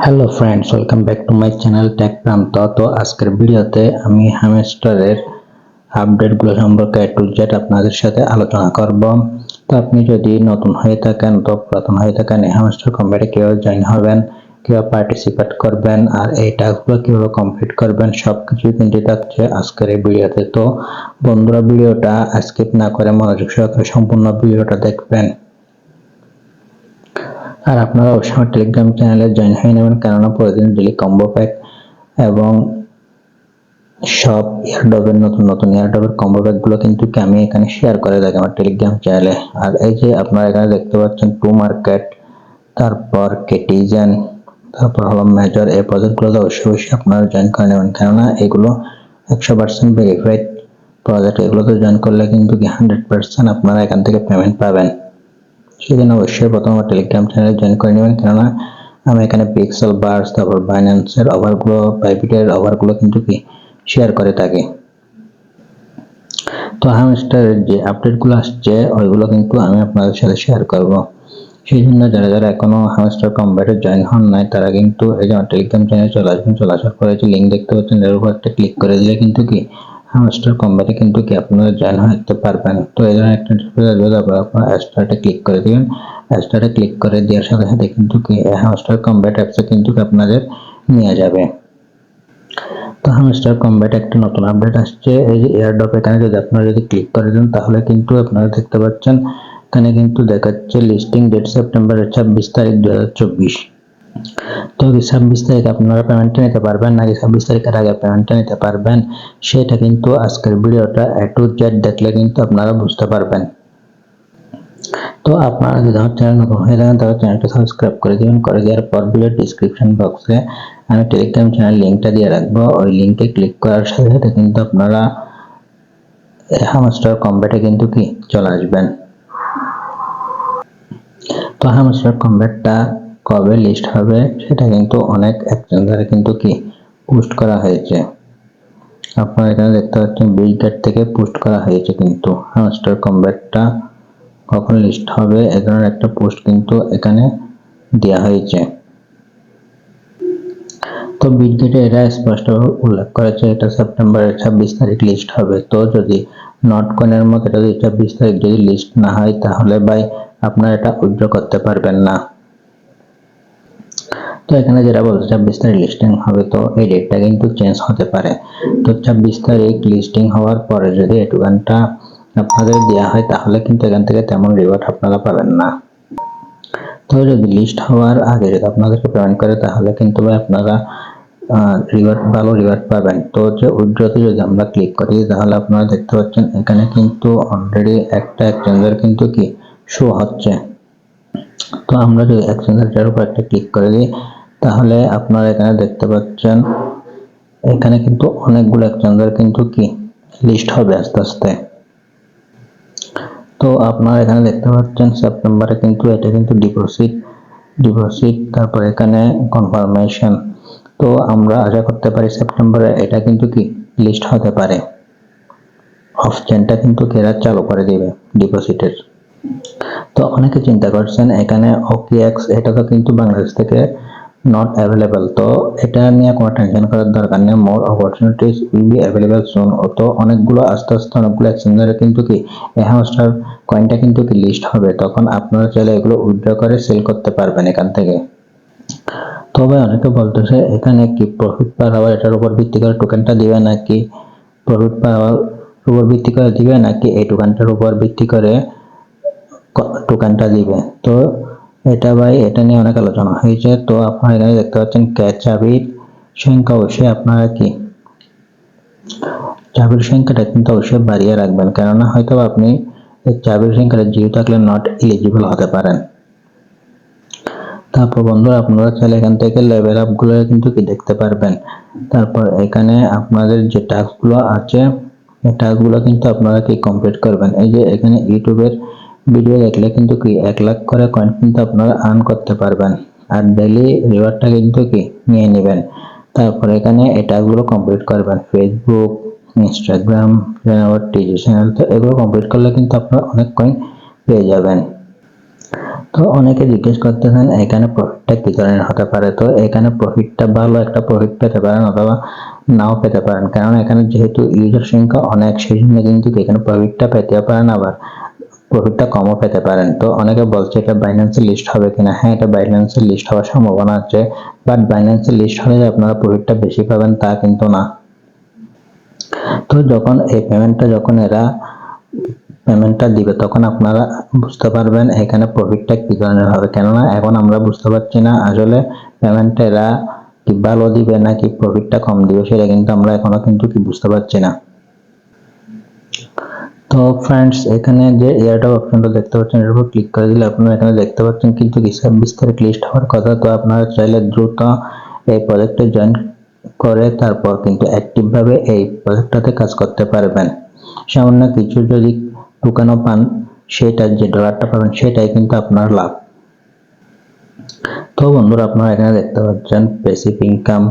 Hello friends, welcome back to my channel tech Pranto. তো আজকের ভিডিওতে আমি হ্যামস্টারের আপডেটগুলো সম্পর্কে A to Z আপনাদের সাথে আলোচনা করব। তো আপনি যদি নতুন হয়ে থাকেন তো পুরাতন হয়ে থাকেন, এই হ্যামস্টার কমিউনিটি কিভাবে জয়েন হবেন, কিভাবে পার্টিসিপেট করবেন আর এই টাস্কগুলো কিভাবে কমপ্লিট করবেন সবকিছু কিন্তু থাকছে আজকের এই ভিডিওতে। তো বন্ধুরা, ভিডিওটা স্কিপ না করে মনোযোগ সহকারে সম্পূর্ণ ভিডিওটা দেখবেন। আর আপনারা অবশ্যই আমার টেলিগ্রাম চ্যানেলে জয়েন হয়ে নেবেন, কেননা প্রতিদিন ডেলি কম্বো প্যাক এবং সব এয়ারড্রপের নতুন এয়ারড্রপের কম্বো প্যাকগুলো কিন্তু আমি এখানে শেয়ার করে থাকি আমার টেলিগ্রাম চ্যানেলে। আর এই যে আপনারা এখানে দেখতে পাচ্ছেন টু মার্কেট, তারপর কেটিজেন, তারপর হলো মেজর, এই প্রজেক্টগুলোতে অবশ্যই আপনারা জয়েন করে নেবেন, কেননা এগুলো 100% ভেরিফাইড প্রজেক্ট। এগুলোতে জয়েন করলে কিন্তু 100% আপনারা এখান থেকে পেমেন্ট পাবেন। সেজন্য অবশ্যই প্রথম আমার টেলিগ্রাম চ্যানেলে জয়েন করে নেবেন, কেননা আমি এখানে পিক্সেল বার্স, তারপর বাইন্যান্সের ওভারগুলো, বাইবিটের ওভারগুলো কিন্তু শেয়ার করে থাকি। তো হ্যামস্টারের যে আপডেটগুলো আসছে ওইগুলো কিন্তু আমি আপনাদের সাথে শেয়ার করব। সেই জন্য যারা এখনো হ্যামস্টার কম্বাটে জয়েন হন নাই তারা কিন্তু এই যে আমার টেলিগ্রাম চ্যানেলে চলে আসবেন। চলে আসার পরে যে লিঙ্ক দেখতে পাচ্ছেন এর উপর একটা ক্লিক করে দিলে কিন্তু হ্যামস্টার কম্বাটে কিন্তু আপনারা জয়েন হতে পারবেন। তো এই ধরনের একটা আপনারা স্টার্টে ক্লিক করে দিবেন। স্টার্টে ক্লিক করে দেওয়ার সাথে সাথে কিন্তু হ্যামস্টার কম্বাট অ্যাপসে কিন্তু আপনাদের নিয়ে যাবে। তো হ্যামস্টার কম্বাট একটা নতুন আপডেট আসছে, এই যে এয়ারড্রপ, এখানে যদি আপনারা ক্লিক করে দেন তাহলে কিন্তু আপনারা দেখতে পাচ্ছেন এখানে কিন্তু দেখাচ্ছে লিস্টিং ডেট সেপ্টেম্বর 26 তারিখ 2024। তো 26 তারিখ আপনারা পেমেন্টটা নিতে পারবেন নাকি 26 তারিখের আগে পেমেন্টটা নিতে পারবেন, সেটা কিন্তু আজকের ভিডিওটা A to Z দেখলে কিন্তু আপনারা বুঝতে পারবেন। তো আপনারা যদি আমার চ্যানেল নতুন হয়ে থাকেন তাহলে চ্যানেলটা সাবস্ক্রাইব করে দিবেন। করে দেওয়ার পর ভিডিও ডিসক্রিপশন বক্সে আমি টেলিগ্রাম চ্যানেল লিঙ্কটা দিয়ে রাখবো। ওই লিঙ্কে ক্লিক করার সাথে সাথে কিন্তু আপনারা হ্যামস্টার কম্বাটে কিন্তু চলে আসবেন। তো হ্যামস্টার কম্বাটটা কবে লিস্ট হবে সেটা কিন্তু অনেক এক্সচেঞ্জারে কিন্তু পোস্ট করা হয়েছে। আপনারা এখানে দেখতে পাচ্ছেন বিটগেট থেকে পোস্ট করা হয়েছে কিন্তু হ্যামস্টার কম্বাটটা কখন লিস্ট হবে এ ধরনের একটা পোস্ট কিন্তু এখানে দেওয়া হয়েছে। তো বিটগেটে এরা স্পষ্ট উল্লেখ করেছে এটা সেপ্টেম্বরের 26 তারিখ লিস্ট হবে। তো যদি নট কয়েনের মতো এটা যদি 26 তারিখ যদি লিস্ট না হয় তাহলে ভাই আপনারা এটা উইথড্র করতে পারবেন না। তো এখানে যেটা বলছে 26 তারিখ লিস্টিং হবে, তো এই ডেটটা কিন্তু চেঞ্জ হতে পারে। তো 26 তারিখ লিস্টিং হওয়ার পরে যদি এই টোকেনটা আপনাদের দেওয়া হয় তাহলে কিন্তু এখান থেকে তেমন রিওয়ার্ড আপনারা পাবেন না। তো যদি লিস্ট হওয়ার আগে যদি আপনাদেরকে পেমেন্ট করে তাহলে কিন্তু আপনারা ভালো রিওয়ার্ড পাবেন। তো যে উইথড্রতে যদি আমরা ক্লিক করি তাহলে আপনারা দেখতে পাচ্ছেন এখানে কিন্তু অলরেডি একটা এক্সচেঞ্জার কিন্তু শো হচ্ছে। তো আমরা যদি এক্সচেঞ্জারটার উপর একটা ক্লিক করে দিই তাহলে আপনারা এখানে দেখতে পাচ্ছেন এখানে কিন্তু অনেকগুলো এক্সচেঞ্জার কিন্তু লিস্ট হবে আস্তে আস্তে। তো আপনারা এখানে দেখতে পাচ্ছেন সেপ্টেম্বরে কিন্তু এটা কিন্তু ডিপোজিট, তারপর এখানে কনফার্মেশন। তো আমরা আশা করতে পারি সেপ্টেম্বরে এটা কিন্তু লিস্ট হতে পারে। অপশনটা কিন্তু এরা চালু করে দিবে ডিপোজিটের। তো অনেকে চিন্তা করছেন এখানে OKX এটা তো কিন্তু বাংলাদেশ থেকে নট অ্যাভেলেবল। তো এটা নিয়ে কোনো টেনশন করার দরকার নেই, more opportunities will be available soon. তো অনেকগুলো আস্তে অনেকগুলো এক্সচেঞ্জারে কিন্তু এই হ্যামস্টার কয়েনটা কিন্তু লিস্ট হবে, তখন আপনারা চাইলে এগুলো উইথড্র করে সেল করতে পারবেন এখান থেকে। তবে অনেকে বলতেছে এখানে প্রফিট পার আওয়ার এটার উপর ভিত্তি করে টোকেনটা দিবে নাকি প্রফিট পার আওয়ার উপর ভিত্তি করে দিবে নাকি এই টোকেনটার উপর ভিত্তি করে টোকেনটা দিবে। তো এটা নিয়ে অনেক আলোচনা হয়েছে। তো আপনারা এখানে দেখতে পাচ্ছেন চাবির সংখ্যা অবশ্যই আপনারা চাবির সংখ্যাটা কিন্তু অবশ্যই বাড়িয়ে রাখবেন, কেননা হয়তো আপনি চাবির সংখ্যাটা 0 থাকলে নট এলিজিবল হতে পারেন। তারপর বন্ধুরা আপনারা চাইলে এখান থেকে লেভেল আপ গুলো কিন্তু দেখতে পারবেন। তারপর এখানে আপনাদের যে টাস্ক গুলো আছে এই টাস্ক গুলো কিন্তু আপনারা কমপ্লিট করবেন। এই যে এখানে ইউটিউবের ভিডিও দেখলে কিন্তু 1 লাখ করে কয়েন কিন্তু আপনারা আর্ন করতে পারবেন, আর ডেইলি রিওয়ার্ডটা কিন্তু নিয়ে নেবেন। তারপর এখানে এই টাস্ক গুলো কমপ্লিট করবেন। ফেসবুক, ইনস্টাগ্রাম, টিজি চ্যানেল, তো এগুলো কমপ্লিট করলে কিন্তু আপনারা অনেক কয়েন পেয়ে যাবেন। তো অনেকে জিজ্ঞেস করতেছেন এখানে প্রফিটটা কি ধরনের হতে পারে। তো এখানে প্রফিটটা ভালো একটা প্রফিট পেতে পারেন অথবা নাও পেতে পারেন, কারণ এখানে যেহেতু ইউজার সংখ্যা অনেক, সেই জন্য কিন্তু এখানে প্রফিটটা পেতে পারেন, আবার প্রফিটটা কমও পেতে পারেন। তো অনেকে বলছে এটা বাইন্যান্সে লিস্ট হবে কিনা। হ্যাঁ, এটা বাইন্যান্সে লিস্ট হওয়ার সম্ভাবনা আছে, বাট বাইন্যান্সে লিস্ট হলে যে আপনারা প্রফিটটা বেশি পাবেন তা কিন্তু না। তো যখন এই পেমেন্টটা দিবে তখন আপনারা বুঝতে পারবেন এখানে প্রফিটটা কি ধরনের হবে, কেননা এখন আমরা বুঝতে পারছি না আসলে পেমেন্টটা এরা কি ভালো দিবে নাকি প্রফিটটা কম দিবে, সেটা কিন্তু আমরা এখনো কিন্তু কি বুঝতে পারছি না। তো ফ্রেন্ডস, এখানে যে এয়ারড্রপ অপশনটা দেখতে পাচ্ছেন এর উপর ক্লিক করে দিলে আপনারা এখানে দেখতে পাচ্ছেন কিন্তু 26 তারিখ লিস্ট হওয়ার কথা। তো আপনারা চাইলে দ্রুত এই প্রজেক্টে জয়েন করে তারপর কিন্তু অ্যাক্টিভ ভাবে এই প্রজেক্টটাতে কাজ করতে পারবেন। সামান্য কিছু যদি টোকেনও পান, সেটা যে ডলারটা পাবেন সেটাই কিন্তু আপনার লাভ। তো বন্ধুরা, আপনারা এখানে দেখতে পাচ্ছেন passive income,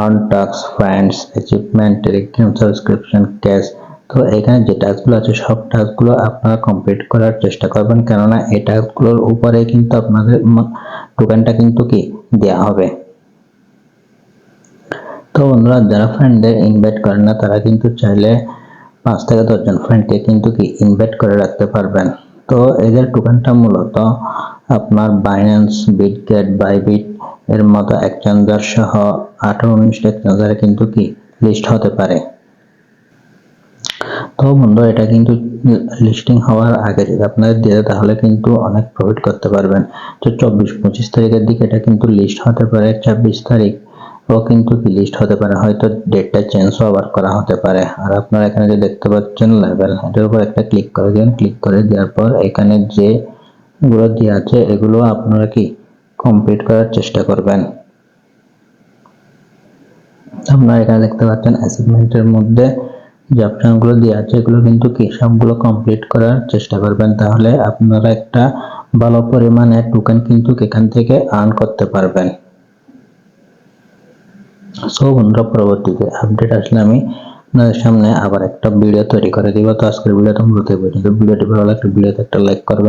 earn task, friends, achievement, Telegram subscription, cash. তো এখানে যে টাস্কগুলো আছে সব টাস্কগুলো আপনারা কমপ্লিট করার চেষ্টা করবেন, কেননা এই টাস্কগুলোর উপরে কিন্তু আপনাদের টোকেনটা কিন্তু কি দেওয়া হবে। তো বন্ধুরা, যারা ফ্রেন্ডদের ইনভাইট করেন না তারা কিন্তু চাইলে 5 থেকে 10 জন ফ্রেন্ডকে কিন্তু কি ইনভাইট করে রাখতে পারবেন। তো এদের টোকেনটা মূলত আপনার বাইন্যান্স, বিটগেট, বাইবিট এর মতো এক্সচেঞ্জার সহ 18-19টা এক্সচেঞ্জারে কিন্তু কি লিস্ট হতে পারে। তো বন্ধু, এটা কিন্তু লিস্টিং হওয়ার আগে যদি আপনাদের দিয়ে দেয় তাহলে কিন্তু অনেক প্রফিট করতে পারবেন। তো 24-25 তারিখের দিকে এটা কিন্তু লিস্ট হতে পারে, 26 তারিখ ও কিন্তু কি লিস্ট হতে পারে, হয়তো ডেটটা চেঞ্জও আবার করা হতে পারে। আর আপনারা এখানে যে দেখতে পাচ্ছেন লেভেল, এটার উপর একটা ক্লিক করে দিন। ক্লিক করে দেওয়ার পর এখানে যে গুলো দেওয়া আছে এগুলো আপনারা কি কমপ্লিট করার চেষ্টা করবেন। আপনারা এখানে দেখতে পাচ্ছেন অ্যাচিভমেন্টের মধ্যে যে অপশনগুলো দেওয়া আছে এগুলো কিন্তু কি সবগুলো কমপ্লিট করার চেষ্টা করবেন, তাহলে আপনারা একটা ভালো পরিমাণে টোকেন কিন্তু এখান থেকে আর্ন করতে পারবেন। সো বন্ধুরা, পরবর্তীতে আপডেট আসলে আমি আপনাদের সামনে আবার একটা ভিডিও তৈরি করে দিব। তো আজকের ভিডিওটা মূলত এই পর্যন্ত। ভিডিওটি ভালো লাগলে ভিডিওতে একটা লাইক করবেন।